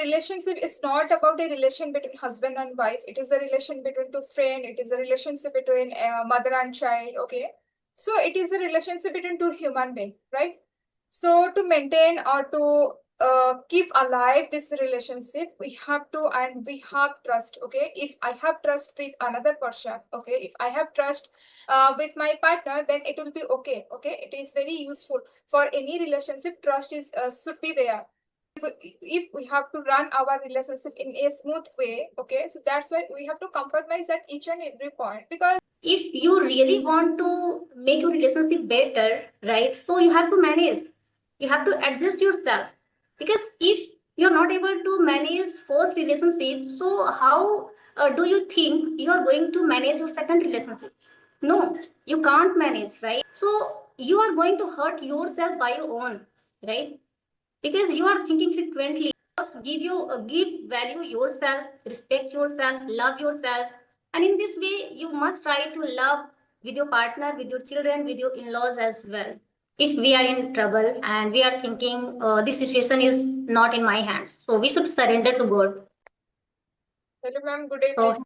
relationship is not about a relation between husband and wife. It is a relation between two friends. It is a relationship between mother and child. Okay, so it is a relationship between two human beings, right? So to maintain or to keep alive this relationship, we have to and we have trust. Okay, if I have trust with another person, okay, if I have trust with my partner, then it will be okay. Okay, it is very useful for any relationship. Trust is should be there if we have to run our relationship in a smooth way. Okay, so that's why we have to compromise at each and every point, because if you really want to make your relationship better, right, so you have to manage, you have to adjust yourself, because if you're not able to manage first relationship, so how do you think you are going to manage your second relationship? No, you can't manage, right? So you are going to hurt yourself by your own, right? Because you are thinking frequently. First give value yourself, respect yourself, love yourself, and in this way you must try to love with your partner, with your children, with your in-laws as well. If we are in trouble and we are thinking this situation is not in my hands, so we should surrender to God. hello ma'am, good So evening.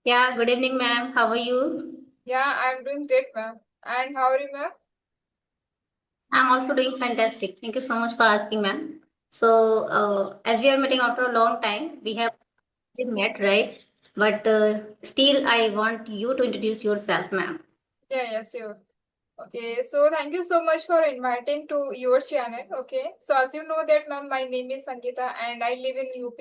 yeah, good evening ma'am, how are you? Yeah, I'm doing great ma'am. And how are you ma'am? I'm also doing fantastic. Thank you so much for asking, ma'am. So, as we are meeting after a long time, we have met, right? But still, I want you to introduce yourself, ma'am. Yeah, sure. Okay, so thank you so much for inviting to your channel. Okay, so as you know that ma'am, my name is Sangeeta and I live in UP.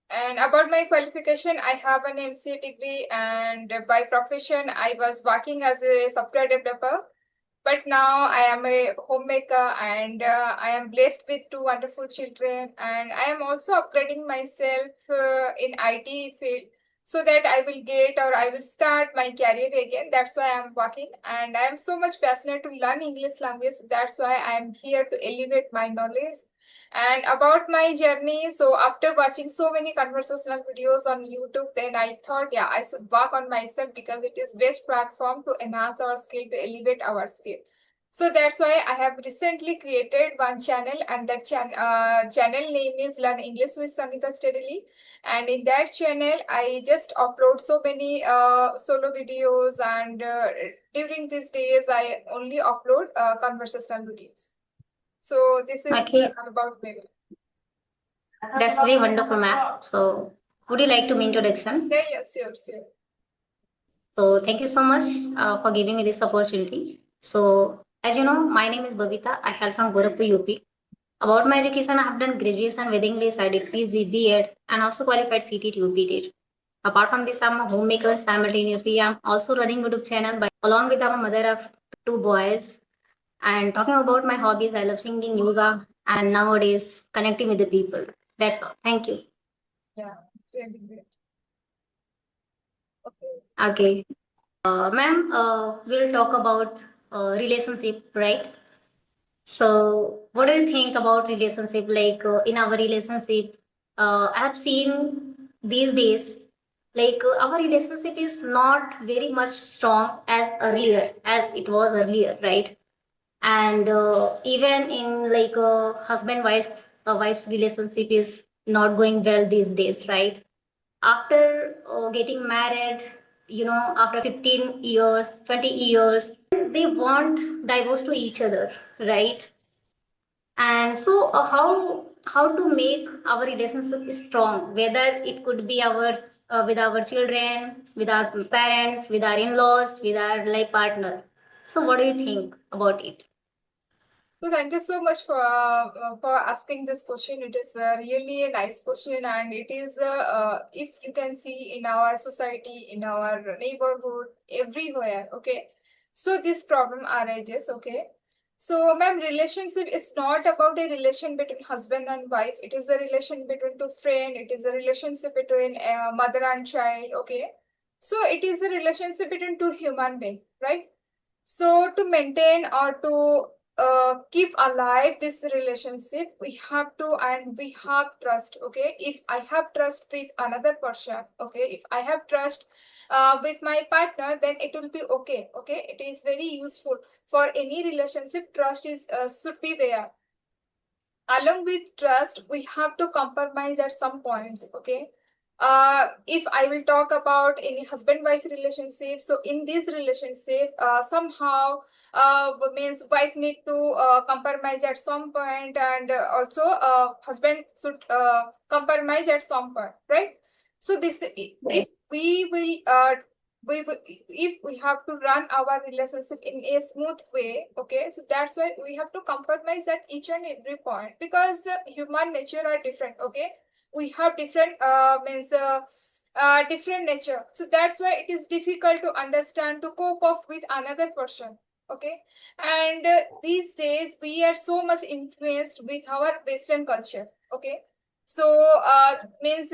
And about my qualification, I have an MCA degree, and by profession, I was working as a software developer. But now I am a homemaker, and I am blessed with two wonderful children, and I am also upgrading myself in IT field so that I will get or I will start my career again. That's why I'm working, and I am so much passionate to learn English language. That's why I am here to elevate my knowledge. And about my journey, so after watching so many conversational videos on YouTube, then I thought, yeah, I should work on myself because it is best platform to enhance our skill, to elevate our skill. So that's why I have recently created one channel, and that channel name is Learn English with Sangeeta Steadily. And in that channel, I just upload so many solo videos, and during these days, I only upload conversational videos. So this is Okay, all about me. that's really wonderful, ma'am. So, would you like to make introduction? Yeah, sure. So, thank you so much for giving me this opportunity. So, as you know, my name is Babita. I hail from Gorakhpur, UP. About my education, I have done graduation with English, I did PG, B.Ed, and also qualified CT, UP. Apart from this, I'm a homemaker simultaneously. I'm also running YouTube channel by along with I'm a mother of two boys. And talking about my hobbies, I love singing, yoga, and nowadays connecting with the people. That's all. Thank you. Yeah, it's really great. Okay. Okay. Ma'am, we'll talk about relationship, right? So, what do you think about relationship? Like in our relationship, I have seen these days, like our relationship is not very much strong as earlier, as it was earlier, right? And even in like a wife's relationship is not going well these days, right? After getting married, after 15 years, 20 years, they want divorce to each other, right? And so, how to make our relationship strong? Whether it could be our with our children, with our parents, with our in-laws, with our life partner. So, what do you think about it? So thank you so much for asking this question. It is really a nice question, and it is if you can see in our society, in our neighborhood, everywhere. Okay, so this problem arises. Okay, so ma'am, relationship is not about a relation between husband and wife. It is a relation between two friends. It is a relationship between mother and child. Okay, so it is a relationship between two human beings, right? So to maintain or to keep alive this relationship, we have to and we have trust. Okay, if I have trust with another person, okay, if I have trust with my partner, then it will be okay. Okay, it is very useful for any relationship. Trust is should be there. along with trust, we have to compromise at some points. Okay. If I will talk about any husband-wife relationship, so in this relationship, somehow means wife need to compromise at some point, and also husband should compromise at some point, right? So this, if we will if we have to run our relationship in a smooth way, okay, so that's why we have to compromise at each and every point, because human nature are different. Okay, we have different means different nature, so that's why it is difficult to understand, to cope up with another person. Okay, and these days we are so much influenced with our western culture. Okay, so means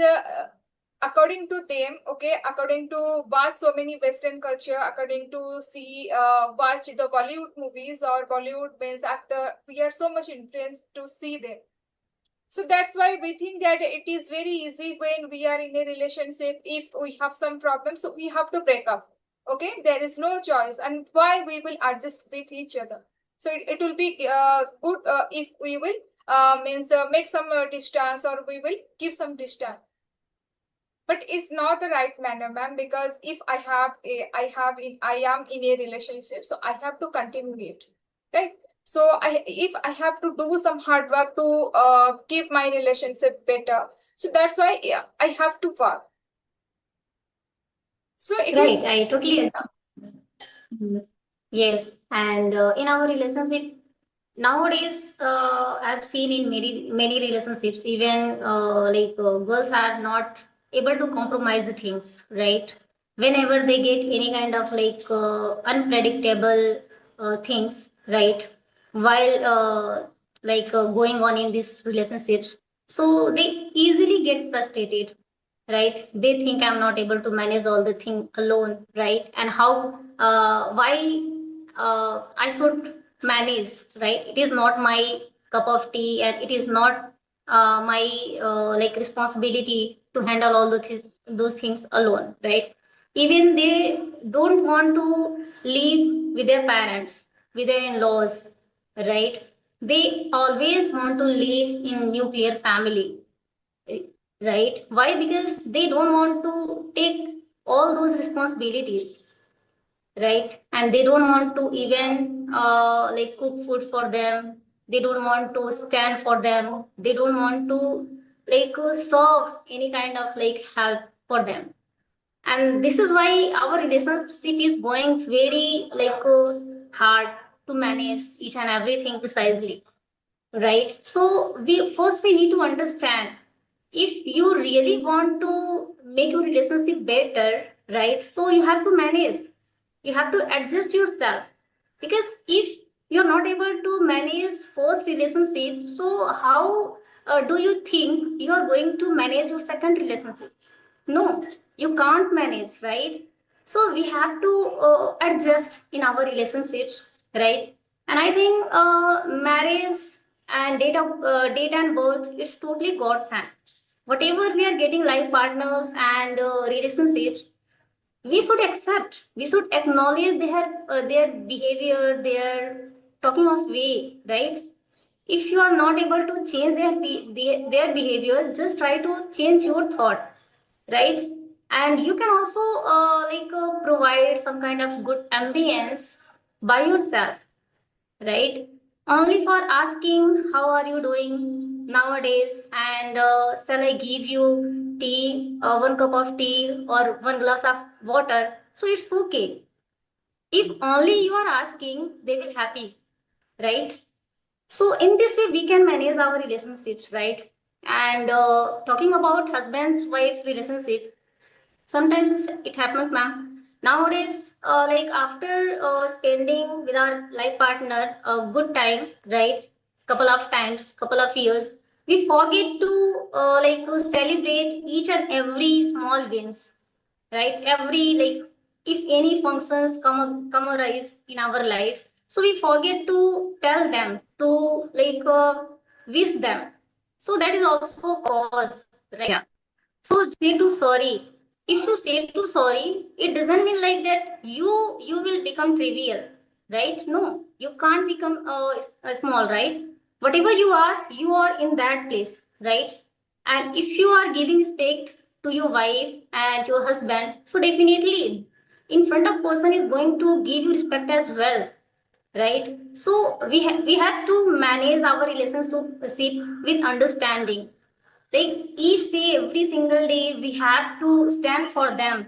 according to them, okay, according to watch so many western culture, according to see watch the Bollywood movies or Bollywood means actor, we are so much influenced to see them. So that's why we think that it is very easy when we are in a relationship. If we have some problems, so we have to break up. Okay, there is no choice, and why we will adjust with each other. So it will be good if we will means make some distance, or we will give some distance. But it's not the right manner, ma'am, because if I am in a relationship, so I have to continue it, right? So if I have to do some hard work to keep my relationship better, so that's why, yeah, I have to work. So it is. Right, I totally agree. Mhm. Yes, and in our relationship nowadays, I've seen in many relationships, even girls are not able to compromise the things, right? Whenever they get any kind of unpredictable things, right? While going on in these relationships, so they easily get frustrated, right? They think I'm not able to manage all the thing alone, right? And how why I should manage, right? It is not my cup of tea, and it is not my responsibility to handle all those things alone, right? Even they don't want to live with their parents, with their in-laws, right? They always want to live in nuclear family, right? Why? Because they don't want to take all those responsibilities, right? And they don't want to even cook food for them. They don't want to stand for them. They don't want to serve any kind of help for them. And this is why our relationship is going very hard to manage each and everything precisely, right? So we need to understand, if you really want to make your relationship better, right? So you have to manage, you have to adjust yourself, because if you're not able to manage first relationship, so how do you think you are going to manage your second relationship? No, you can't manage, right? So we have to adjust in our relationships, right? And I think marriage and date and birth, it's totally God's hand. Whatever we are getting life partners and relationships, we should accept, we should acknowledge their behavior, their talking of way, right? If you are not able to change their behavior, just try to change your thought, right? And you can also provide some kind of good ambience by yourself, right? Only for asking how are you doing nowadays, and shall I give you tea, one cup of tea or one glass of water, so it's okay. If only you are asking, they will happy, right? So in this way we can manage our relationships, right? And talking about husband's wife relationship, sometimes it happens, ma'am. Nowadays, after spending with our life partner a good time, right? Couple of times, couple of years, we forget to celebrate each and every small wins, right? Every if any functions come arise in our life, so we forget to tell them, to wish them. So that is also cause, right? Yeah. So say to sorry. If you say to sorry, it doesn't mean like that you will become trivial, right? No, you can't become small, right? whatever you are in that place, right? And if you are giving respect to your wife and your husband, so definitely in front of person is going to give you respect as well, right? So we have to manage our relationship with understanding. Like each day, every single day, we have to stand for them,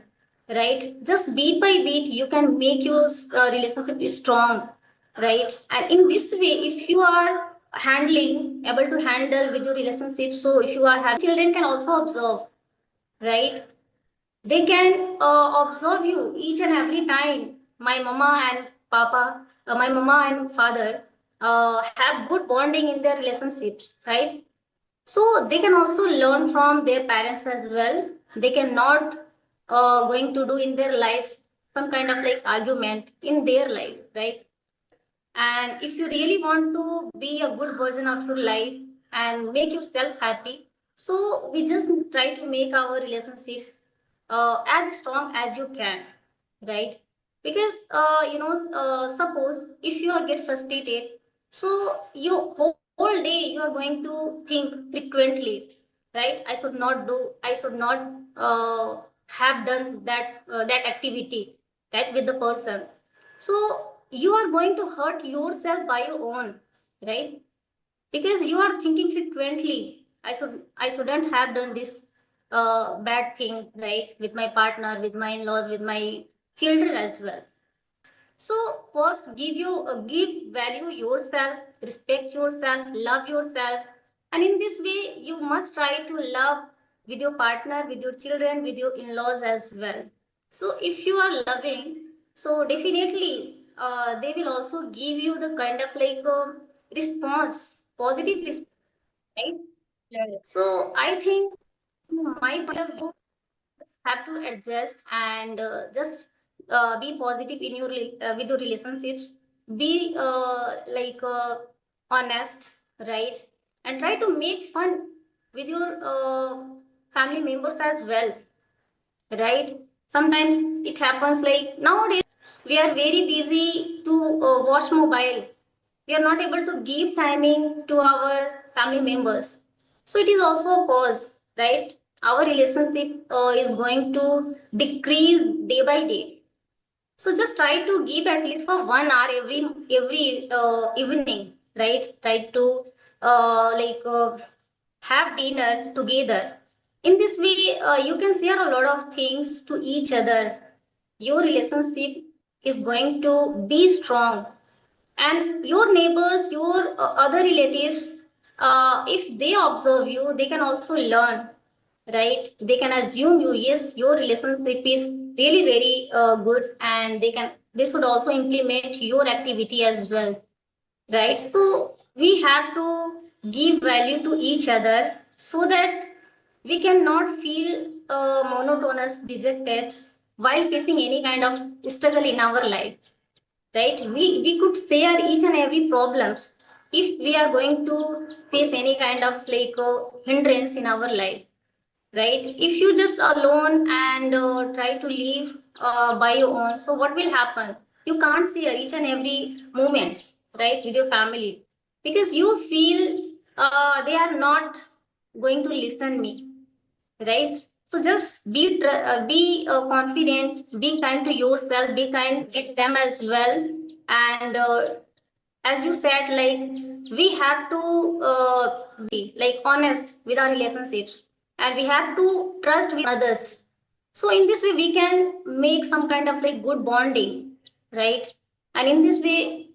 right? Just bit by bit you can make your relationship strong, right? And in this way, if you are able to handle with your relationship, so if you are having children can also observe, right? They can observe you each and every time. My mama and papa, my mama and father have good bonding in their relationships, right? So they can also learn from their parents as well. They cannot going to do in their life some kind of like argument in their life, right? And if you really want to be a good version of your life and make yourself happy, so we just try to make our relationship as strong as you can, right? Because suppose if you are get frustrated, so you whole day you are going to think frequently, right? I should not have done that activity, that with the person. So you are going to hurt yourself by your own, right? Because you are thinking frequently, I shouldn't have done this bad thing, right, with my partner, with my in-laws, with my children as well. So first give value yourself, respect yourself, love yourself. And in this way you must try to love with your partner, with your children, with your in-laws as well. So if you are loving, so definitely they will also give you the kind of like response, positive response, right? Yeah, yeah. So I think my point of view, have to adjust and just be positive in your with your relationships. Be honest, right? And try to make fun with your family members as well, right? Sometimes it happens like nowadays we are very busy to watch mobile. We are not able to give timing to our family members. So it is also a cause, right? Our relationship is going to decrease day by day. So just try to give at least for 1 hour every evening, right? Try to have dinner together. In this way, you can share a lot of things to each other. Your relationship is going to be strong, and your neighbors, your other relatives, if they observe you, they can also learn, right? They can assume you, yes, your relationship is really very good, and they should also implement your activity as well, right? So we have to give value to each other so that we cannot feel monotonous, dejected while facing any kind of struggle in our life, right? We could share each and every problems if we are going to face any kind of like hindrance in our life, right? If you just alone and try to live by your own, so what will happen? You can't share each and every moments, right, with your family, because you feel they are not going to listen me, right? So just be confident, be kind to yourself, be kind with them as well. And as you said, like we have to be like honest with our relationships, and we have to trust with others. So in this way we can make some kind of like good bonding, right? And in this way,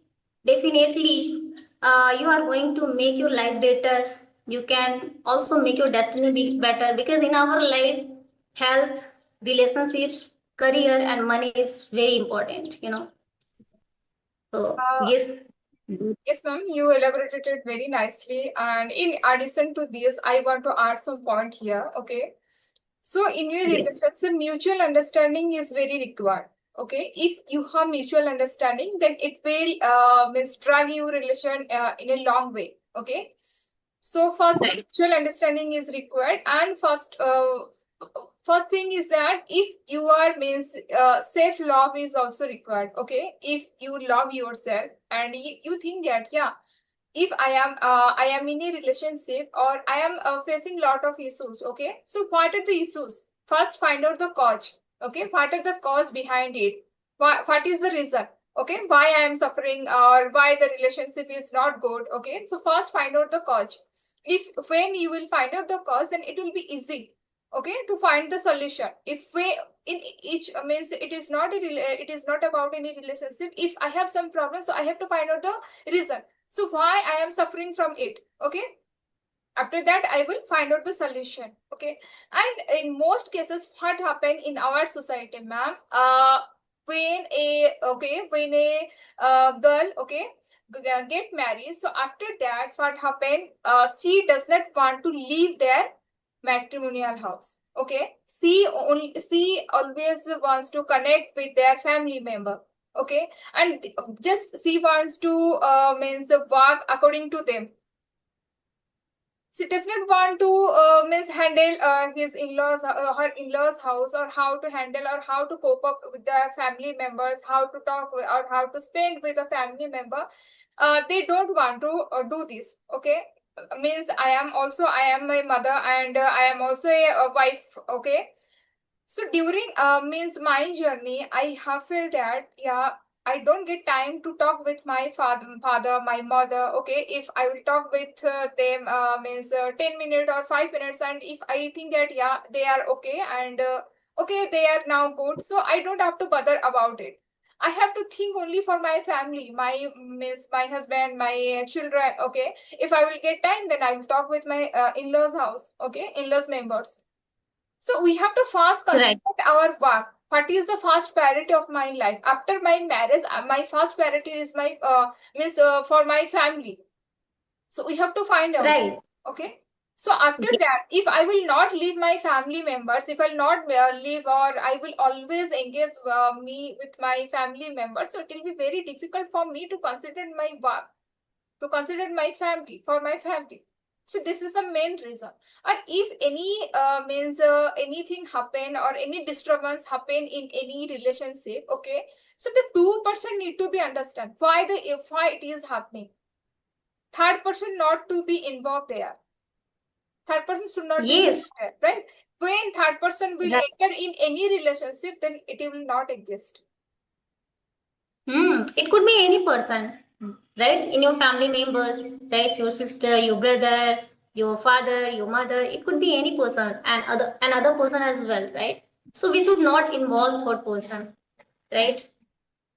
definitely you are going to make your life better. You can also make your destiny be better, because in our life, health, relationships, career, and money is very important, So Uh, yes. yes, ma'am, you elaborated it very nicely. And in addition to this, I want to add some point here. Okay. So in your Yes. relationship, mutual understanding is very required. Okay. If you have mutual understanding, then it will means drag your relation in a long way. Okay. So first, Right. mutual understanding is required, and first thing is that if you are means self love is also required. Okay, if you love yourself and you think that yeah, if I am in a relationship or I am facing lot of issues. Okay, so what are the issues? First, find out the cause. Okay, what are the cause behind it? What is the reason? Okay, why I am suffering or why the relationship is not good? Okay, so first find out the cause. If when you will find out the cause, then it will be easy, okay, to find the solution. If we in each means it is not it is not about any relationship. If I have some problem, so I have to find out the reason. So why I am suffering from it? Okay, after that I will find out the solution. Okay, and in most cases what happen in our society, ma'am, when a girl, okay, get married, so after that what happened, she does not want to leave their matrimonial house. Okay, she always wants to connect with their family member. Okay, and just she wants to means work according to them. She does not want to means handle his in-laws, her in-laws house, or how to handle or how to cope up with the family members, how to talk with, or how to spend with a family member. They don't want to do this. Okay, means I am my mother, and I am also a wife. Okay, so during means my journey, I have felt that yeah, I don't get time to talk with my father, my mother. Okay, if I will talk with them means 10 minutes or 5 minutes, and if I think that yeah, they are okay, and okay, they are now good, so I don't have to bother about it. I have to think only for my family, my means my husband, my children. Okay, if I will get time, then I will talk with my in-laws house. Okay, in-laws members. So we have to first Right. construct our work. What is the first priority of my life? After my marriage, my first priority is my means for my family. So we have to find out. Right. Okay. So after Ye- that, if I will not leave my family members, if I'll not leave, or I will always engage me with my family members, so it will be very difficult for me to consider my work, to consider my family, for my family. So this is the main reason. And if any means anything happen or any disturbance happen in any relationship, okay, so the two person need to be understand why why it is happening. Third person not to be involved there. Third person should not be Yes. involved there, right? When third person will Right. enter in any relationship, then it will not exist. It could be any person, right? In your family members, right? Your sister, your brother, your father, your mother. It could be any person and another person as well, right? So we should not involve third person, right?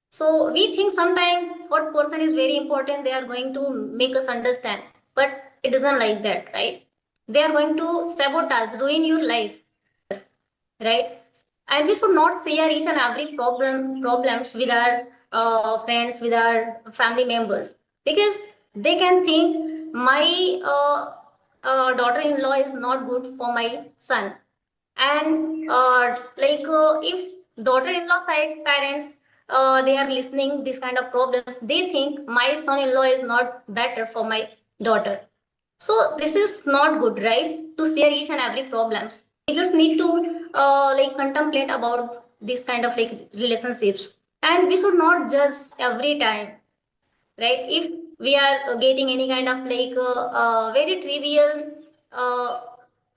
So we think sometimes third person is very important. They are going to make us understand, but it isn't like that, right? They are going to sabotage, ruin your life, right? And we should not share each and every problems with our friends, with our family members, because they can think my daughter-in-law is not good for my son. And if daughter-in-law side parents, they are listening this kind of problems, they think my son-in-law is not better for my daughter. So this is not good, right? To share each and every problems. We just need to contemplate about this kind of like relationships, and we should not judge every time, right? If we are getting any kind of very trivial uh,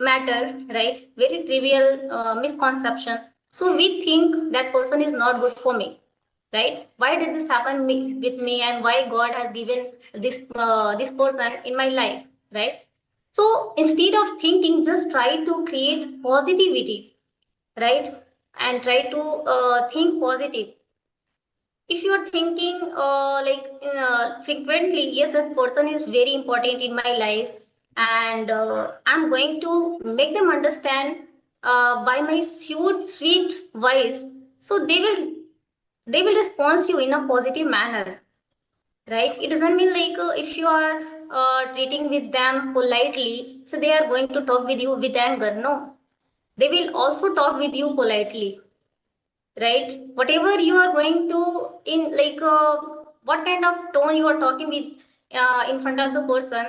matter, right? Very trivial misconception. So we think that person is not good for me, right? Why did this happen with me, and why God has given this person in my life, right? So instead of thinking, just try to create positivity, right? And try to think positive. If you are thinking frequently, yes, this person is very important in my life, and I'm going to make them understand by my sweet voice, so they will respond to you in a positive manner, right? It doesn't mean like if you are treating with them politely, so they are going to talk with you with anger. No, they will also talk with you politely, right? Whatever you are going to in what kind of tone you are talking with in front of the person,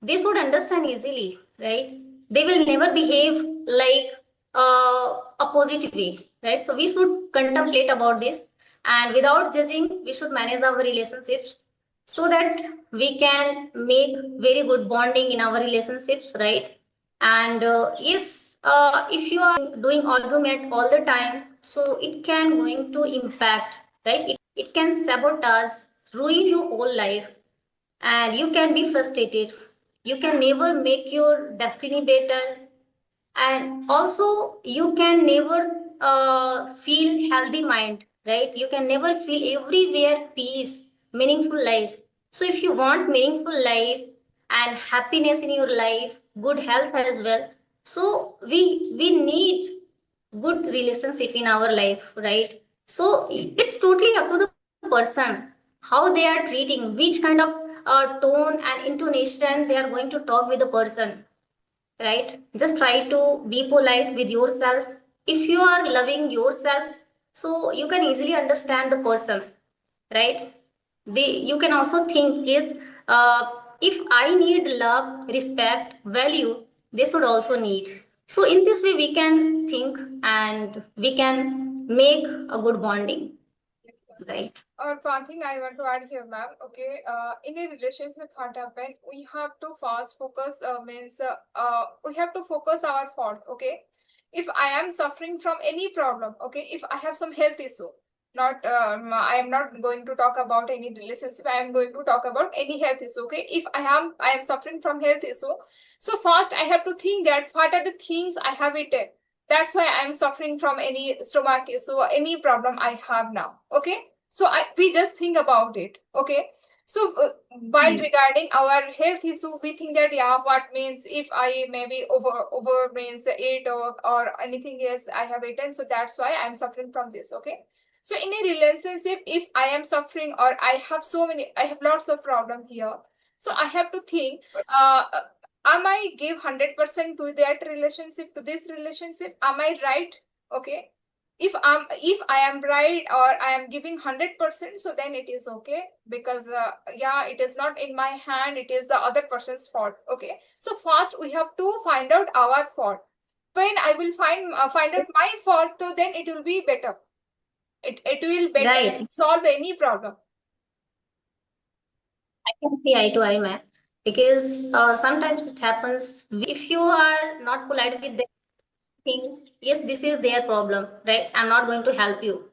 they should understand easily, right? They will never behave like a positive way, right? So we should contemplate about this, and without judging we should manage our relationships. so that we can make very good bonding in our relationships, right? And yes, if you are doing argument all the time, so it can going to impact, right? It can sabotage, ruin your whole life, and you can be frustrated. You can never make your destiny better, and also you can never feel healthy mind, right? You can never feel everywhere peace, meaningful life. So if you want meaningful life and happiness in your life, good health as well, so we need good relationship in our life, right? So it's totally up to the person how they are treating, which kind of tone and intonation they are going to talk with the person, right? Just try to be polite with yourself. If you are loving yourself, so you can easily understand the person, right? You can also think, yes, if I need love, respect, value, they should also need. So in this way, we can think and we can make a good bonding, right? One thing I want to add here, ma'am. Okay, in a relationship, what happen? We have to fast focus. We have to focus our fault. Okay, if I am suffering from any problem, okay, if I have some health issue, not I am not going to talk about any relationship. I am going to talk about any health issue. Okay, if I am suffering from health issue, so first I have to think that what are the things I have eaten. That's why I am suffering from any stomach issue or any problem I have now. Okay, so we just think about it. Okay, so while Hmm. regarding our health issue, we think that yeah, what means if I maybe over means eat or anything else I have eaten, so that's why I'm suffering from this. Okay, so in a relationship, if I am suffering or I have lots of problem here, so I have to think, am I give 100% to that relationship, to this relationship? Am I right? Okay, if I am right or I am giving 100%, so then it is okay, because yeah, it is not in my hand, it is the other person's fault. Okay, so first we have to find out our fault. When I will find out my fault, so then it will be better. It will better Right. solve any problem. I can see eye to eye, man. Because sometimes it happens if you are not polite with them, think, yes, this is their problem, right? I'm not going to help you,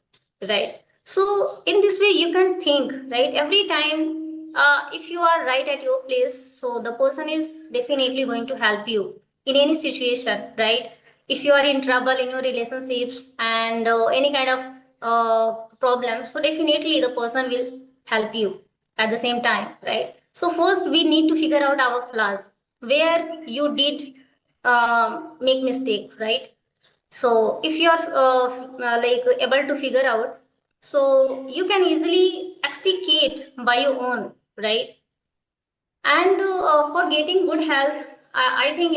right? So in this way, you can think, right? Every time, if you are right at your place, so the person is definitely going to help you in any situation, right? If you are in trouble in your relationships and any kind of problem, so definitely the person will help you at the same time, right? So first, we need to figure out our flaws, where you did make mistake, right? So if you are like able to figure out, so you can easily extricate by your own, right? And for getting good health, I think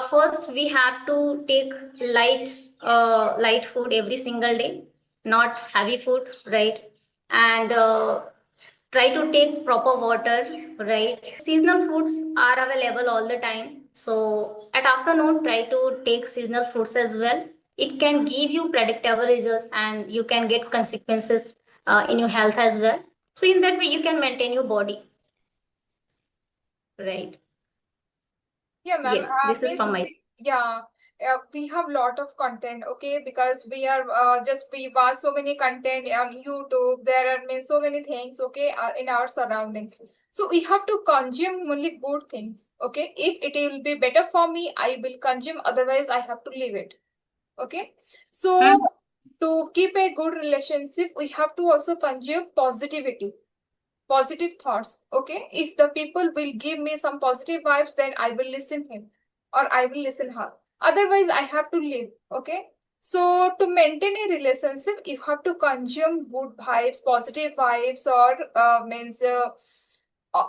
first we have to take light food every single day, not heavy food, right? And try to take proper water, right? Seasonal fruits are available all the time, so at afternoon try to take seasonal fruits as well. It can give you predictable results and you can get consequences in your health as well. So in that way you can maintain your body, right? Yeah, ma'am. Yes, this is from my. Yeah, we have lot of content. Okay, because we are just we watch so many content on YouTube. There are so many things. Okay, in our surroundings. So we have to consume only good things. Okay, if it will be better for me, I will consume. Otherwise, I have to leave it. Okay, so Hmm. to keep a good relationship, we have to also consume positivity, positive thoughts. Okay, if the people will give me some positive vibes, then I will listen him or I will listen her. Otherwise, I have to leave. Okay, so to maintain a relationship, you have to consume good vibes, positive vibes, or means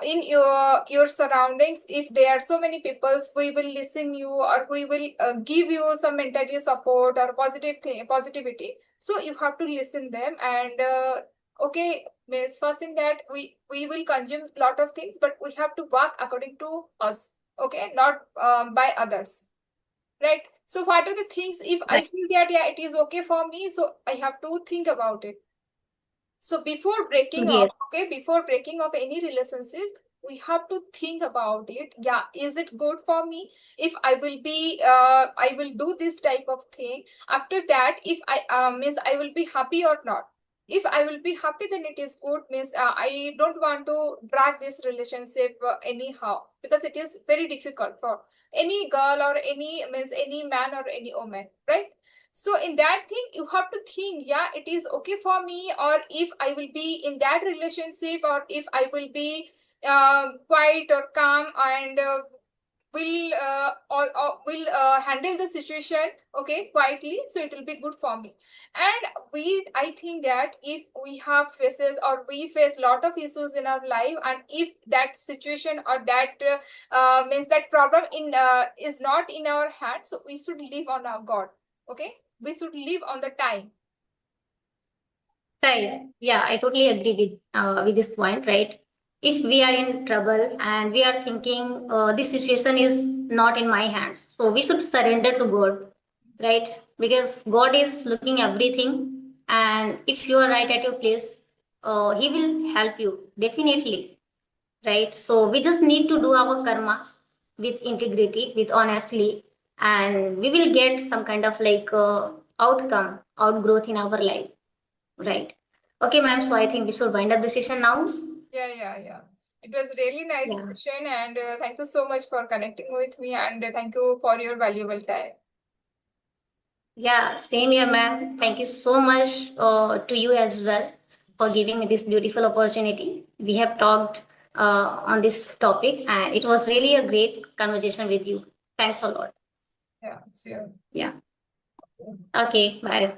in your surroundings. If there are so many people, we will listen you or we will give you some mentality support or positive thing, positivity. So you have to listen them. And okay, means first thing that we will consume lot of things, but we have to work according to us. Okay, not by others, right? So what are the things, if I Right. feel that yeah, it is okay for me, so I have to think about it. So before breaking Yes. up, okay, before breaking up any relationship, we have to think about it. Yeah, is it good for me? If I will be, I will do this type of thing. After that, if I means I will be happy or not. If I will be happy, then it is good. Means I don't want to drag this relationship anyhow, because it is very difficult for any girl or any means any man or any woman, right? So in that thing you have to think, yeah, it is okay for me, or if I will be in that relationship, or if I will be quiet or calm, and will handle the situation, okay, quietly, so it will be good for me. And I think that if we have faces, or we face lot of issues in our life, and if that situation or that means that problem in is not in our hands, so we should live on our God, okay, we should live on the time. Right. Yeah, I totally agree with this point, right? If we are in trouble and we are thinking this situation is not in my hands, so we should surrender to God, right? Because God is looking everything, and if you are right at your place, He will help you definitely, right? So we just need to do our karma with integrity, with honestly, and we will get some kind of like outcome, outgrowth in our life. Right. Okay, ma'am. So I think we should wind up the session now. Yeah, yeah, yeah. It was really nice Yeah. session, and thank you so much for connecting with me, and thank you for your valuable time. Yeah. Same here, ma'am. Thank you so much to you as well for giving me this beautiful opportunity. We have talked on this topic, and it was really a great conversation with you. Thanks a lot. Yeah, see you. Yeah. Okay. Bye.